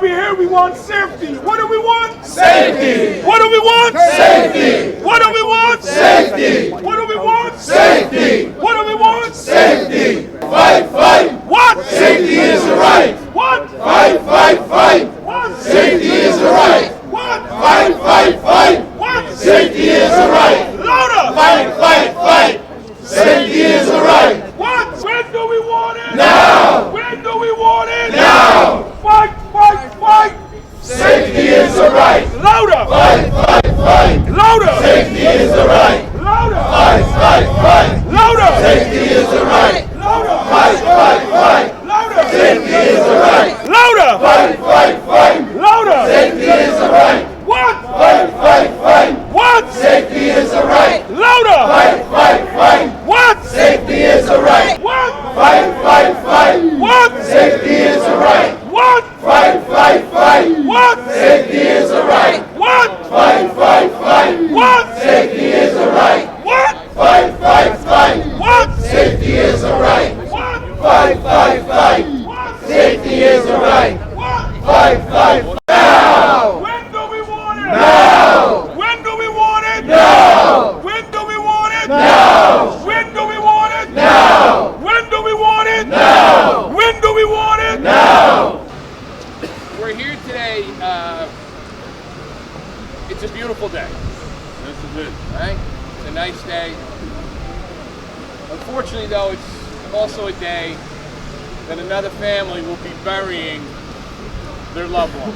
we here, we want safety. What do we want? Safety. What do we want? Safety. What do we want? Safety. What do we want? Safety. What do we want? Safety. Fight, fight. What? Safety is a right. What? Fight, fight, fight. What? Safety is a right. What? Fight, fight, fight. What? Safety is a right. Louder! Fight, fight, fight. Safety is a right. What? When do we want it? Now. When do we want it? Now. Fight, fight, fight! Safety is a right. Louder! Fight, fight, fight. Louder! Safety is a right. Louder! Fight, fight, fight. Louder! Safety is a right. Louder! Fight, fight, fight. Louder! Safety is a right. Louder! Fight, fight, fight. Louder! Safety is a right. What? Fight, fight, fight. What? Safety is a right. Louder! Fight, fight, fight. What? Safety is a right. What? Fight, fight, fight. What? Safety is a right. What? Fight, fight, fight. What? Safety is a right. What? Fight, fight, fight. What? Safety is a right. What? Fight, fight, fight. What? Safety is a right. What? Fight, fight, fight. What? Safety is a right. What? Fight, fight, now. When do we want it? Now. When do we want it? Now. When do we want it? Now. When do we want it? Now. When do we want it? Now. When do we want it? Now. We're here today. It's a beautiful day. This is it. Right? It's a nice day. Unfortunately, though, it's also a day that another family will be burying their loved one.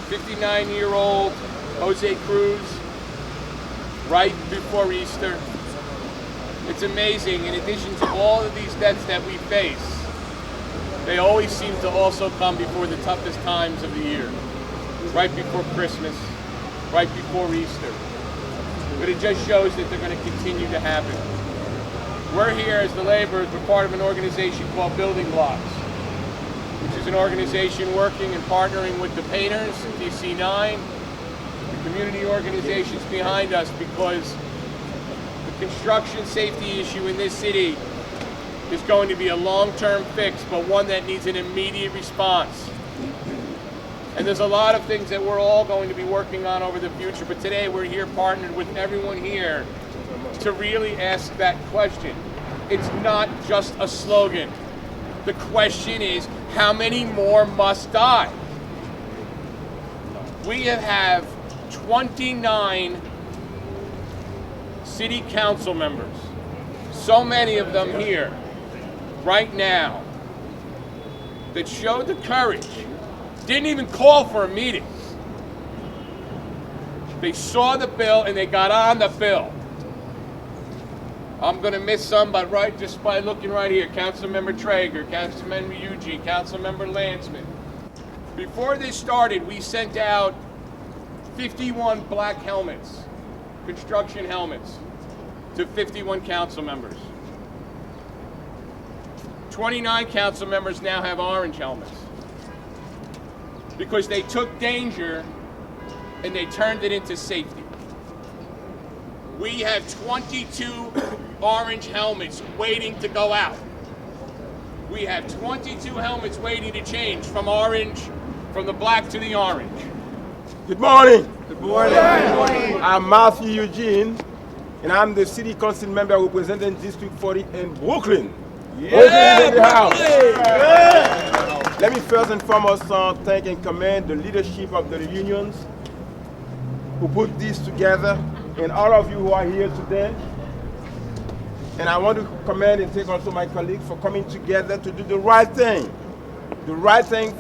59-year-old Jose Cruz, right before Easter. It's amazing, in addition to all of these deaths that we face, they always seem to also come before the toughest times of the year. Right before Christmas, right before Easter. But it just shows that they're going to continue to happen. We're here as the laborers, we're part of an organization called Building Blocks, which is an organization working and partnering with the painters, DC9, the community organizations behind us, because the construction safety issue in this city is going to be a long-term fix, but one that needs an immediate response. And there's a lot of things that we're all going to be working on over the future, but today we're here partnered with everyone here to really ask that question. It's not just a slogan. The question is, how many more must die? We have 29 city council members, so many of them here right now, that showed the courage, didn't even call for a meeting. They saw the bill and they got on the bill. I'm gonna miss some, but just by looking right here, Councilmember Traeger, Councilmember Eugene, Councilmember Landsman. Before this started, we sent out 51 black helmets, construction helmets, to 51 council members. 29 council members now have orange helmets, because they took danger and they turned it into safety. We have 22 orange helmets waiting to go out. We have 22 helmets waiting to change from orange, from the black to the orange. Good morning. Good morning. Good morning. I'm Mathieu Eugene, and I'm the City Council member representing District 40 in Brooklyn. Brooklyn in the house. Let me first and foremost thank and commend the leadership of the unions who put this together, and all of you who are here today. And I want to commend and thank also my colleagues for coming together to do the right thing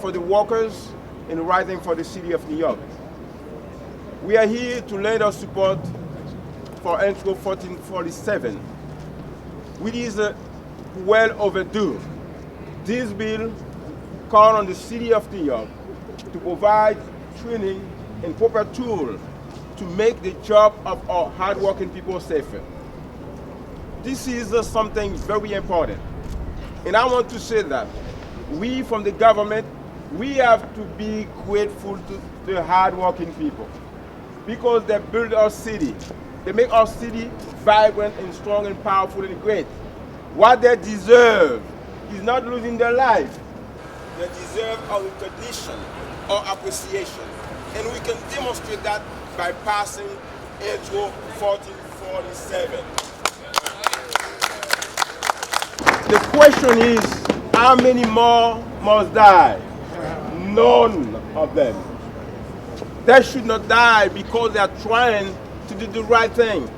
for the workers and the right thing for the city of New York. We are here to lend our support for Intro 1447, which is well overdue. This bill calls on the city of New York to provide training and proper tools to make the job of our hardworking people safer. This is something very important. And I want to say that we from the government, we have to be grateful to the hardworking people, because they build our city. They make our city vibrant and strong and powerful and great. What they deserve is not losing their life. they deserve our recognition or appreciation. And we can demonstrate that by passing Intro 1447. The question is, how many more must die? None of them. They should not die because they are trying to do the right thing,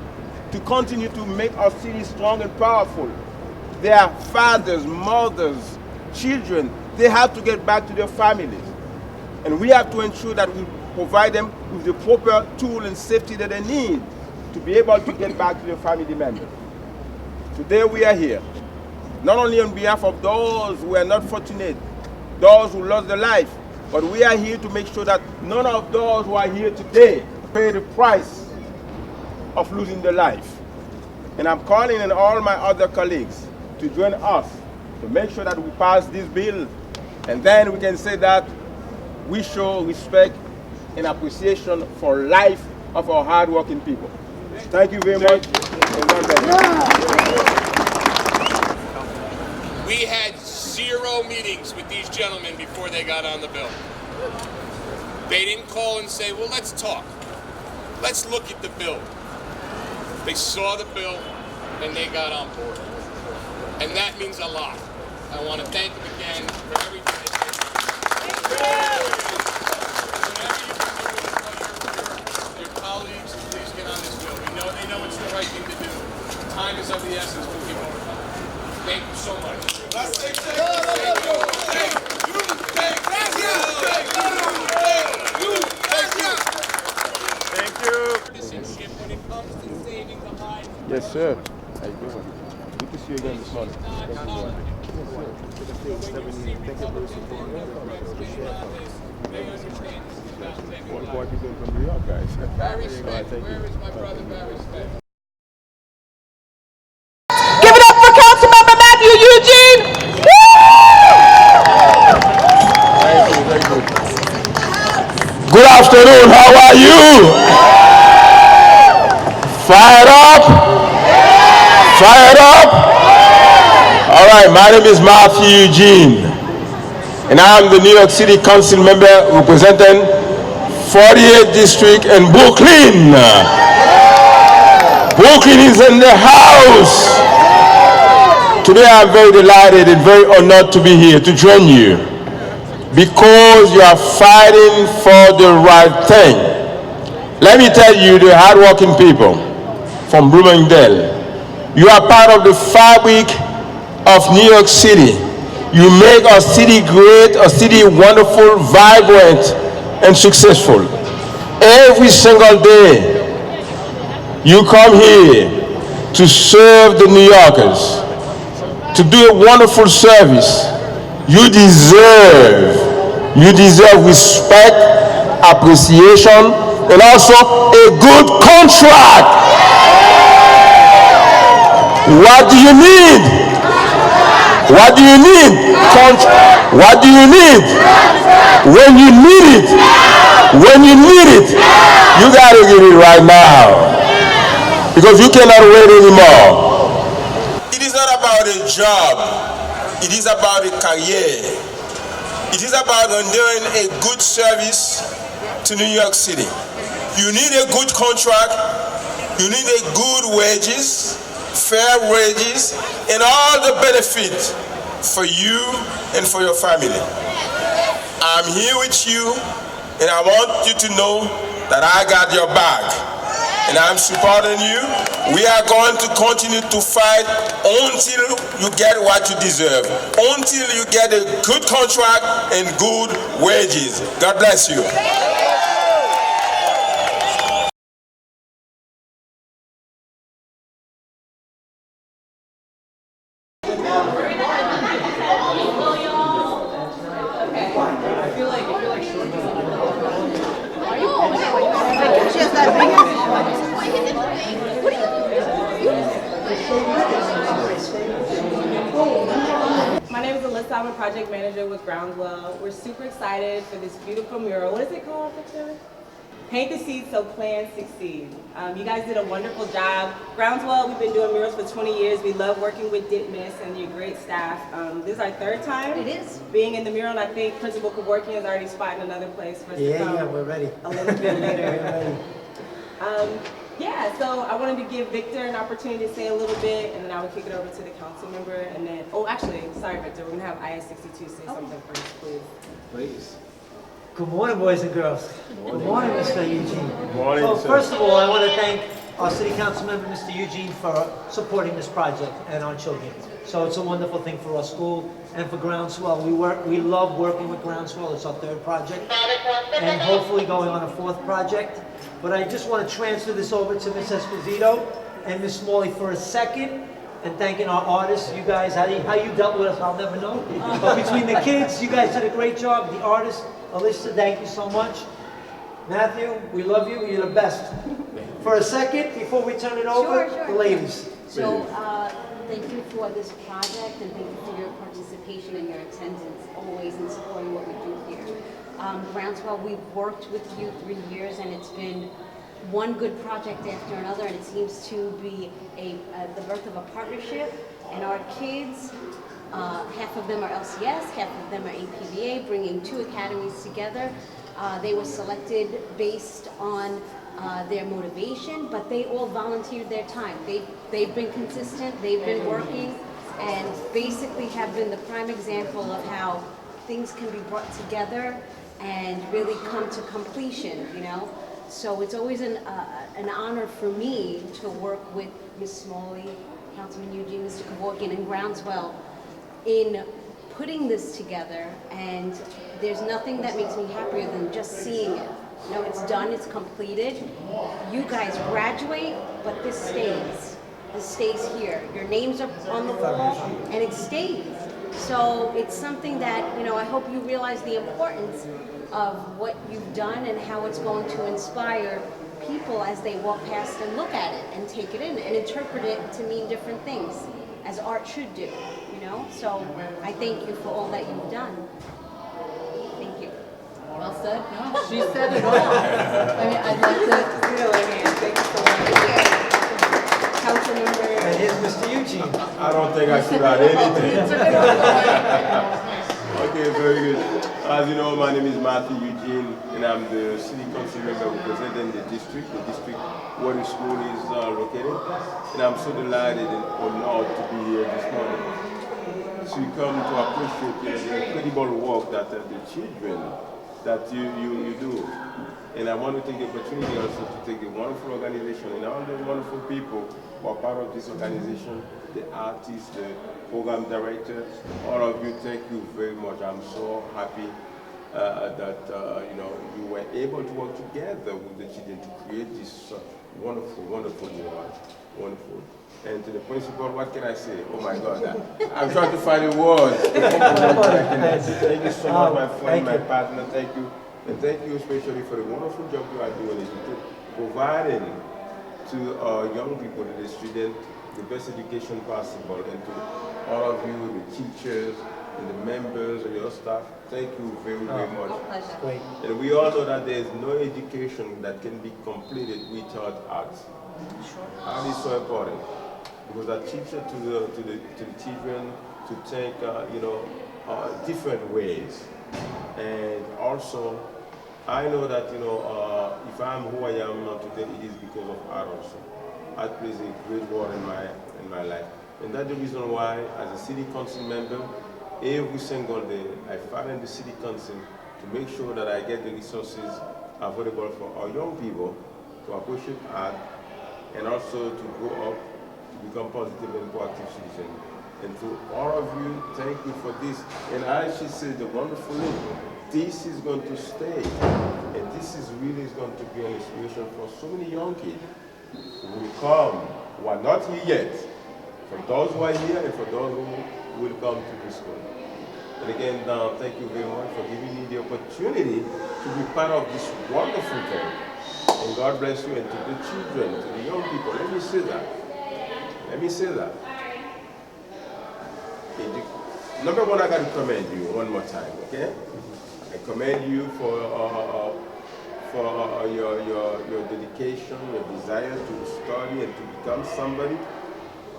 to continue to make our city strong and powerful. Their fathers, mothers, children, they have to get back to their families. And we have to ensure that we provide them with the proper tool and safety that they need to be able to get back to their family members. Today we are here, not only on behalf of those who are not fortunate, those who lost their life, but we are here to make sure that none of those who are here today pay the price of losing their life. And I'm calling on all my other colleagues to join us to make sure that we pass this bill, and then we can say that we show respect and appreciation for life of our hardworking people. Thank you very much. We had 0 meetings with these gentlemen before they got on the bill. They didn't call and say, well, let's talk. Let's look at the bill. They saw the bill and they got on board. And that means a lot. I want to thank them again for everything they did. Whatever you can do with your colleagues, please get on this bill. They know it's the right thing to do. Time is of the essence for people. Thank you so much. Thank you. Citizenship when it comes to saving the lives. Yes, sir. How you doing? Good to see you again this morning. When you see Republicans and Democrats getting on this, they understand this is about saving What lives. you doing from New York, guys? Barry Smith, where is my brother Barry Smith? Give it up for Councilmember Mathieu Eugene! Thank you. Good afternoon, how are you? Fired up? Fired up? All right, my name is Mathieu Eugene, and I'm the New York City Council member representing 48th District in Brooklyn. Brooklyn is in the house. Today I'm very delighted and very honored to be here to join you because you are fighting for the right thing. Let me tell you, the hardworking people from Bloomingdale, you are part of the fabric of New York City. You make our city great, our city wonderful, vibrant, and successful. Every single day, you come here to serve the New Yorkers, to do a wonderful service. You deserve respect, appreciation, and also a good contract. What do you need? What do you need? What do you need? When you need it, you gotta get it right now, because you cannot wait anymore. It is not about a job. It is about a career. It is about rendering a good service to New York City. You need a good contract. You need a good wages, fair wages, and all the benefits for you and for your family. I'm here with you, and I want you to know that I got your back, and I'm supporting you. We are going to continue to fight until you get what you deserve, until you get a good contract and good wages. God bless you. My name is Alyssa. I'm a project manager with Groundswell. We're super excited for this beautiful mural. What is it called, Victor? Paint the seeds so plans succeed. You guys did a wonderful job. Groundswell, we've been doing murals for 20 years. We love working with Dip Miss and your great staff. This is our third time being in the mural, and I think Principal Kevorkian is already spotting another place for us to come. Yeah, we're ready. A little bit later. We're ready. Yeah, so I wanted to give Victor an opportunity to say a little bit, and then I would kick it over to the council member, and then, oh, actually, sorry, Victor, we're gonna have IS-62 say something first, please. Please. Good morning, boys and girls. Good morning, Mr. Eugene. Good morning, So sir. first of all, I want to thank our City Council member, Mr. Eugene, for supporting this project and our children. So it's a wonderful thing for our school and for Groundswell. We love working with Groundswell. It's our third project, and hopefully going on a fourth project. But I just want to transfer this over to Ms. Esposito and Ms. Smalley for a second, and thanking our artists. You guys, how you dealt with us, I'll never know. But between the kids, you guys did a great job. The artists, Alyssa, thank you so much. Matthew, we love you. You're the best. For a second, before we turn it over, the ladies. So, thank you for this project, and thank you for your participation and your attendance always in supporting what we do here. Groundswell, we've worked with you 3 years, and it's been one good project after another, and it seems to be the birth of a partnership. And our kids, half of them are LCS, half of them are APBA, bringing 2 academies together. They were selected based on their motivation, but they all volunteered their time. They've been consistent, they've been working, and basically have been the prime example of how things can be brought together and really come to completion, you know? So it's always an honor for me to work with Ms. Smalley, Councilman Eugene, Mr. Kevorkian, and Groundswell in putting this together, and there's nothing that makes me happier than just seeing it. You know, it's done, it's completed. You guys graduate, but this stays. This stays here. Your names are on the wall, and it stays. So it's something that, you know, I hope you realize the importance of what you've done and how it's going to inspire people as they walk past and look at it and take it in and interpret it to mean different things, as art should do, you know? So I thank you for all that you've done. Thank you. Well said. No, she said it all. I mean, I'd like to Really, man, thank you so much. Council member. And here's Mr. Eugene. I don't think I should add anything. Okay, very good. As you know, my name is Mathieu Eugene, and I'm the City Council member representing the district where the school is located. And I'm so delighted and honored to be here this morning to come to appreciate the incredible work that the children that you do. And I want to take the opportunity also to take the wonderful organization and all the wonderful people who are part of this organization, the artists, the program director, all of you, thank you very much. I'm so happy that you were able to work together with the children to create this wonderful world. Wonderful. And to the principal, what can I say? Oh my God, I'm trying to find the words. Thank you so much, my friend, my partner. Thank you. And thank you especially for the wonderful job you are doing in providing to young people, to the students, the best education possible, and to all of you, the teachers, and the members, and your staff. Thank you very, very much. Great. And we all know that there is no education that can be completed without art. Art is so important because that teaches to the children to think, different ways. And also, I know that if I'm who I am today, it is because of art also. Art plays a great role in my life, and that's the reason why, as a city council member, every single day I fight in the city council to make sure that I get the resources available for our young people to appreciate art and also to grow up to become positive and proactive citizens. And to all of you, thank you for this. And I should say the wonderful thing, this is going to stay. And this is really going to be an inspiration for so many young kids who will come, who are not here yet, for those who are here and for those who will come to this school. And again, thank you very much for giving me the opportunity to be part of this wonderful thing. And God bless you, and to the children, to the young people. Let me say that. Let me say that. Number one, I got to commend you one more time, okay? I commend you for for your dedication, your desire to study and to become somebody.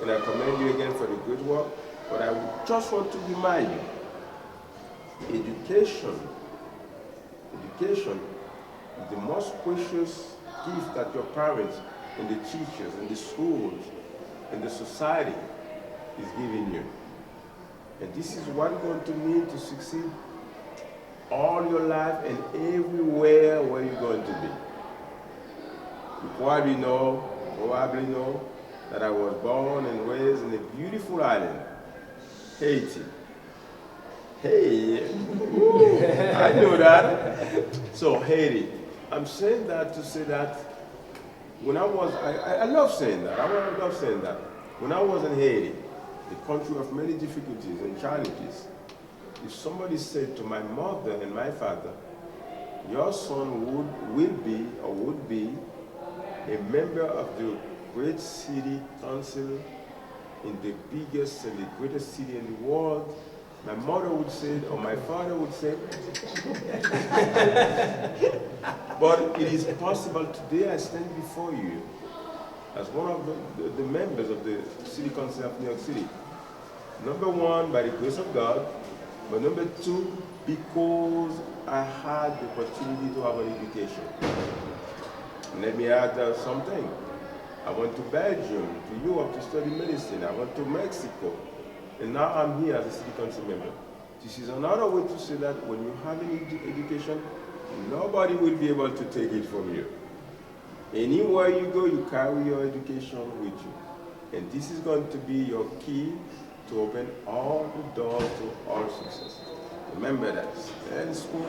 And I commend you again for the good work. But I just want to remind you, education is the most precious gift that your parents and the teachers and the schools and the society is giving you. And this is what you're going to need to succeed all your life and everywhere where you're going to be. You probably know that I was born and raised in a beautiful island, Haiti. Hey, I know that. So Haiti, I'm saying that to say that when I love saying that. I love saying that. When I was in Haiti, the country of many difficulties and challenges, if somebody said to my mother and my father, your son would be a member of the great city council in the biggest and the greatest city in the world, my mother would say, or my father would say, but it is possible. Today I stand before you as one of the members of the City Council of New York City. Number one, by the grace of God, but number two, because I had the opportunity to have an education. And let me add something. I went to Belgium, to Europe to study medicine. I went to Mexico. And now I'm here as a City Council member. This is another way to say that when you have an education, nobody will be able to take it from you. Anywhere you go, you carry your education with you. And this is going to be your key to open all the doors to all success. Remember that. Stay in school,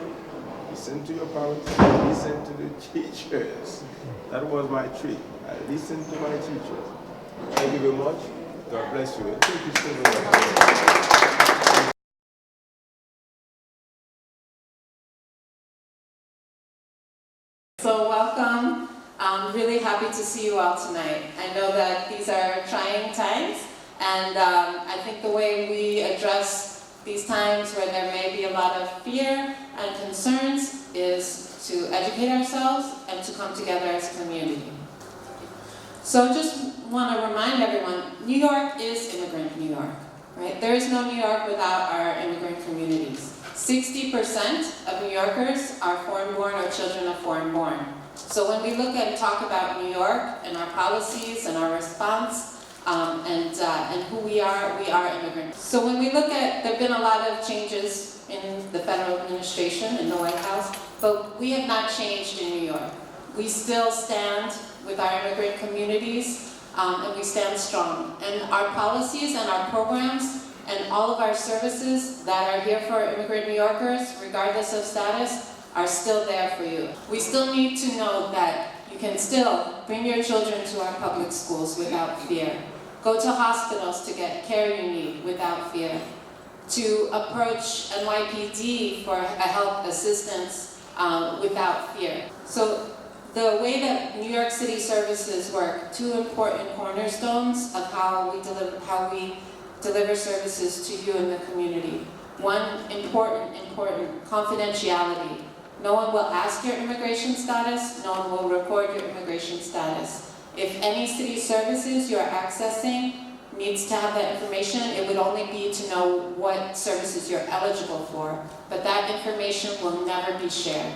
listen to your parents, listen to the teachers. That was my trick. I listened to my teachers. Thank you very much. God bless you. Thank you so much. So welcome. I'm really happy to see you all tonight. I know that these are trying times, and I think the way we address these times where there may be a lot of fear and concerns is to educate ourselves and to come together as a community. So I just want to remind everyone, New York is immigrant New York, right? There is no New York without our immigrant communities. 60% of New Yorkers are foreign-born or children of foreign-born. So when we look and talk about New York and our policies and our response and who we are immigrants. So when we look at, there have been a lot of changes in the federal administration, in the White House, but we have not changed in New York. We still stand with our immigrant communities, and we stand strong. And our policies and our programs and all of our services that are here for immigrant New Yorkers, regardless of status, are still there for you. We still need to know that you can still bring your children to our public schools without fear. Go to hospitals to get care you need without fear. To approach NYPD for help assistance without fear. So the way that New York City services work, two important cornerstones of how we deliver services to you in the community. One, important, confidentiality. No one will ask your immigration status, no one will record your immigration status. If any city services you're accessing needs to have that information, it would only be to know what services you're eligible for, but that information will never be shared.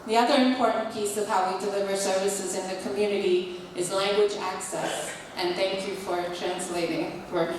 The other important piece of how we deliver services in the community is language access, and thank you for translating for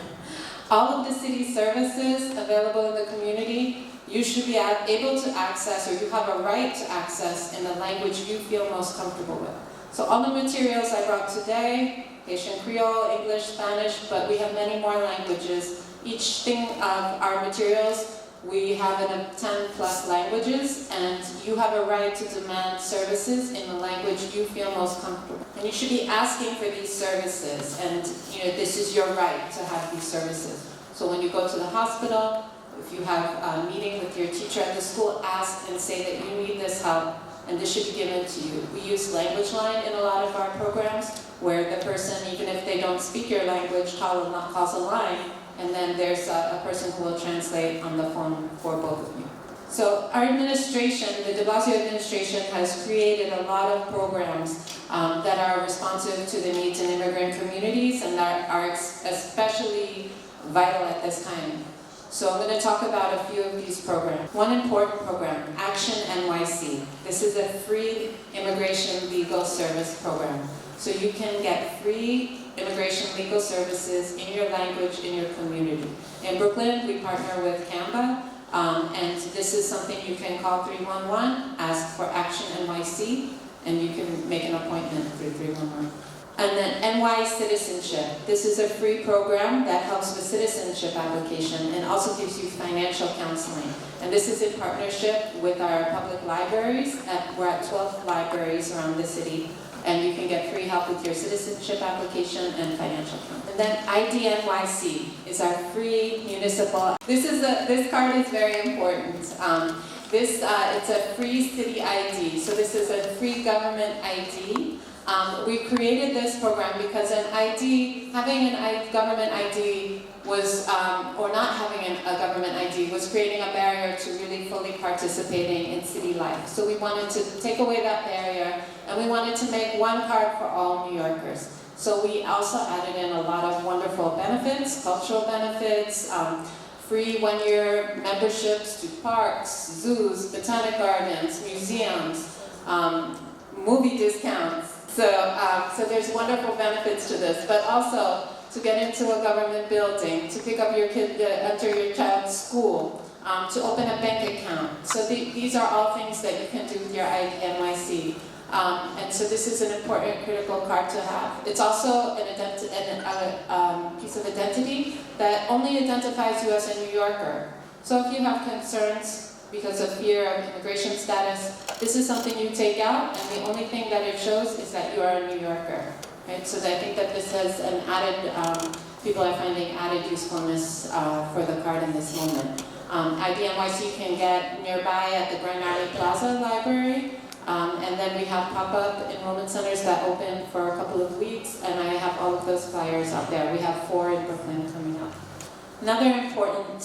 all of the city services available in the community. You should be able to access, or you have a right to access in the language you feel most comfortable with. So all the materials I brought today, Haitian Creole, English, Spanish, but we have many more languages. Each thing of our materials, we have in 10+ languages, and you have a right to demand services in the language you feel most comfortable. And you should be asking for these services, and this is your right to have these services. So when you go to the hospital, if you have a meeting with your teacher at the school, ask and say that you need this help, and this should be given to you. We use language line in a lot of our programs, where the person, even if they don't speak your language, calls a line, and then there's a person who will translate on the phone for both of you. So our administration, the de Blasio administration, has created a lot of programs that are responsive to the needs in immigrant communities and that are especially vital at this time. So I'm going to talk about a few of these programs. One important program, Action NYC. This is a free immigration legal service program. So you can get free immigration legal services in your language, in your community. In Brooklyn, we partner with Canva, and this is something you can call 311, ask for Action NYC, and you can make an appointment through 311. And then NY Citizenship. This is a free program that helps with citizenship application and also gives you financial counseling. And this is in partnership with our public libraries. We're at 12 libraries around the city, and you can get free help with your citizenship application and financial counseling. And then IDNYC is our free municipal. This card is very important. It's a free city ID. So this is a free government ID. We created this program because having a government ID was, or not having a government ID was creating a barrier to really fully participating in city life. So we wanted to take away that barrier, and we wanted to make one card for all New Yorkers. So we also added in a lot of wonderful benefits, cultural benefits, free one-year memberships to parks, zoos, botanic gardens, museums, movie discounts. So there's wonderful benefits to this, but also to get into a government building, to pick up your kid, enter your child's school, to open a bank account. So these are all things that you can do with your NYC. And so this is an important, critical card to have. It's also a piece of identity that only identifies you as a New Yorker. So if you have concerns because of fear of immigration status, this is something you take out, and the only thing that it shows is that you are a New Yorker. Right? So I think that this has an added, people are finding added usefulness for the card in this moment. IDNYC you can get nearby at the Grand Alley Plaza Library, and then we have pop-up enrollment centers that open for a couple of weeks, and I have all of those flyers out there. We have 4 in Brooklyn coming up. Another important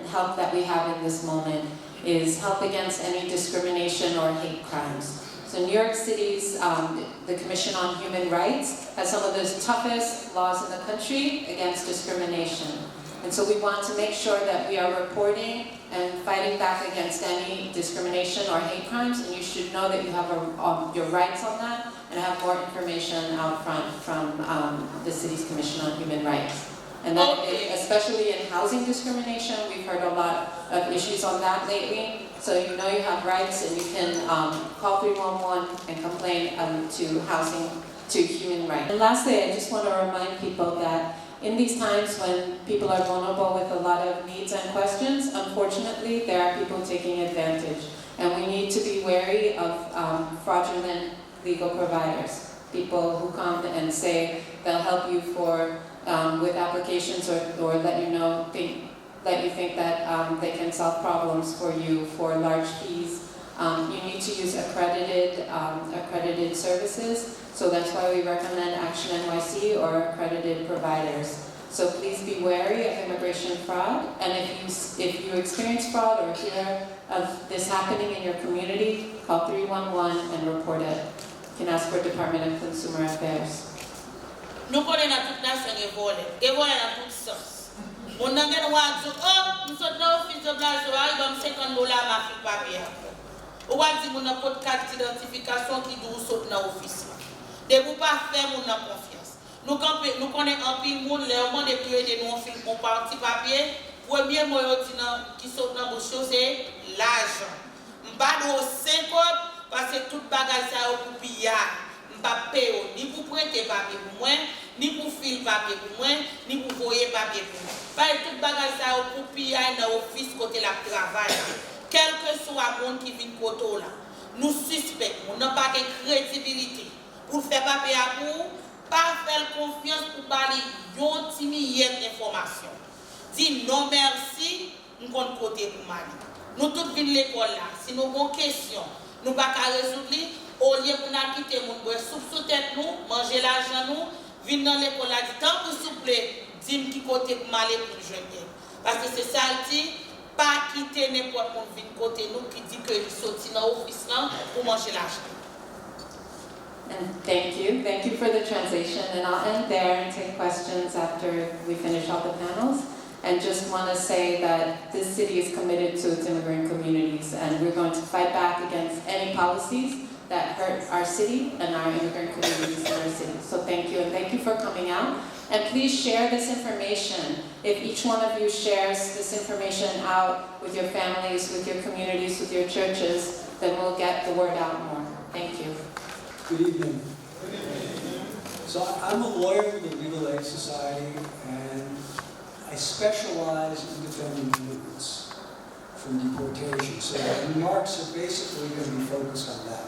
help that we have in this moment is help against any discrimination or hate crimes. So New York City's, the Commission on Human Rights has some of the toughest laws in the country against discrimination. And so we want to make sure that we are reporting and fighting back against any discrimination or hate crimes, and you should know that you have your rights on that, and have more information out front from the city's Commission on Human Rights. And then, especially in housing discrimination, we've heard a lot of issues on that lately. So you know you have rights, and you can call 311 and complain to human rights. And lastly, I just want to remind people that in these times when people are vulnerable with a lot of needs and questions, unfortunately, there are people taking advantage. And we need to be wary of fraudulent legal providers. People who come and say they'll help you with applications or let you think that they can solve problems for you for large fees. You need to use accredited services. So that's why we recommend Action NYC or accredited providers. So please be wary of immigration fraud. And if you experience fraud or hear of this happening in your community, call 311 and report it. You can ask for Department of Consumer Affairs. Nous connaissons toute nation qui vole dans tout sens. Mon n'a pas dit oh, nous sommes dans l'office de blanche, donc $50 ma fille papier. Ou va dire mon code carte d'identification qui doit sauter dans l'office. De vous pas faire mon confiance. Nous connaissons un pile monde les moments de prier de nous fil mon parti papier. Premier mot qui saute dans bouche c'est l'argent. M'pas do 50 parce que toute bagage ça au pillage. Pas payer ni pour prêter papier pour moi, ni pour filer papier pour moi, ni pour voyer papier pour moi. Pas tout bagage ça pour payer dans l'office côté la travail. Quel que soit le monde qui vient côté là, nous suspectons, on n'a pas de crédibilité pour faire papier à vous, pas faire confiance pour parler yon timide information. Dis non merci, nous compte côté pour Mali. Nous tous venons l'école là, si nous avons une question, nous pas qu'à résoudre. Au lieu de nous quitter mon bois sous tête nous, manger l'argent nous, venir dans l'école là, tant que s'il vous plaît, dis-moi qui côté pour m'aller pour jeune. Parce que c'est ça le dit, pas quitter n'importe quel ville côté nous qui dit que il sorti dans l'office là pour manger l'argent. And thank you for the translation, and I'll end there and take questions after we finish all the panels. And just want to say that this city is committed to its immigrant communities, and we're going to fight back against any policies that hurt our city and our immigrant communities in our city. So thank you, and thank you for coming out. And please share this information. If each one of you shares this information out with your families, with your communities, with your churches, then we'll get the word out more. Thank you. Good evening. So I'm a lawyer with the Legal Aid Society, and I specialize in defending immigrants from deportation. So my remarks are basically going to be focused on that.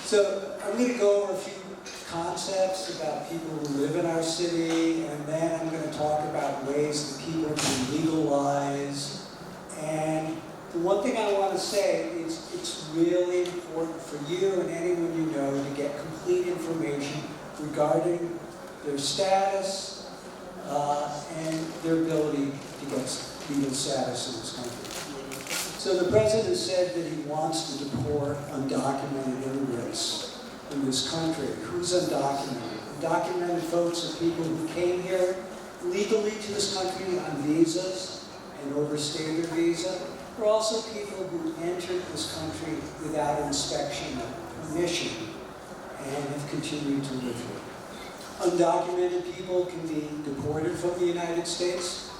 So I'm going to go over a few concepts about people who live in our city, and then I'm going to talk about ways that people can legalize. And the one thing I want to say is it's really important for you and anyone you know to get complete information regarding their status and their ability to get legal status in this country. So the president said that he wants to deport undocumented immigrants in this country. Who's undocumented? Undocumented folks are people who came here legally to this country on visas and overstayed their visa. There are also people who entered this country without inspection or permission and have continued to live here. Undocumented people can be deported from the United States,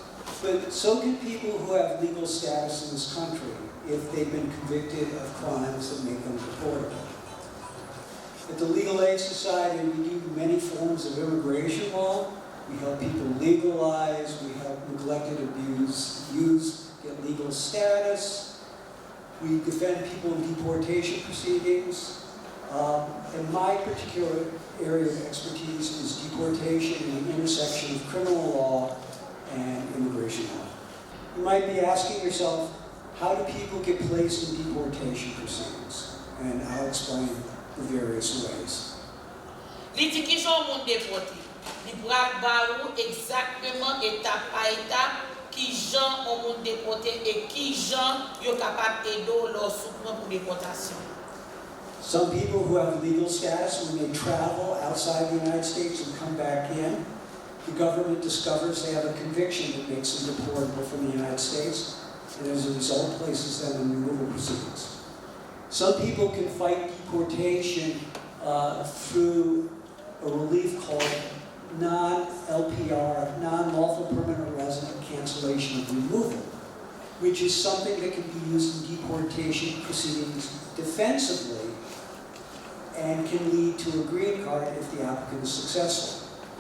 but so can people who have legal status in this country if they've been convicted of crimes that make them deportable. At the Legal Aid Society, we do many forms of immigration law. We help people legalize, we help neglected abused get legal status. We defend people in deportation proceedings. And my particular area of expertise is deportation and the intersection of criminal law and immigration law. You might be asking yourself, how do people get placed in deportation proceedings? And I'll explain the various ways. Litigation monde déporté. Li brak barou exactement étape par étape qui gens on monde déporté et qui gens yo capable aider leur soutien pour déportation. Some people who have legal status, when they travel outside the United States and come back in, the government discovers they have a conviction that makes them deportable from the United States, and as a result places them in removal proceedings. Some people can fight deportation through a relief called non-LPR, non-lawful permanent resident cancellation of removal, which is something that can be used in deportation proceedings defensively and can lead to a green card if the applicant is successful.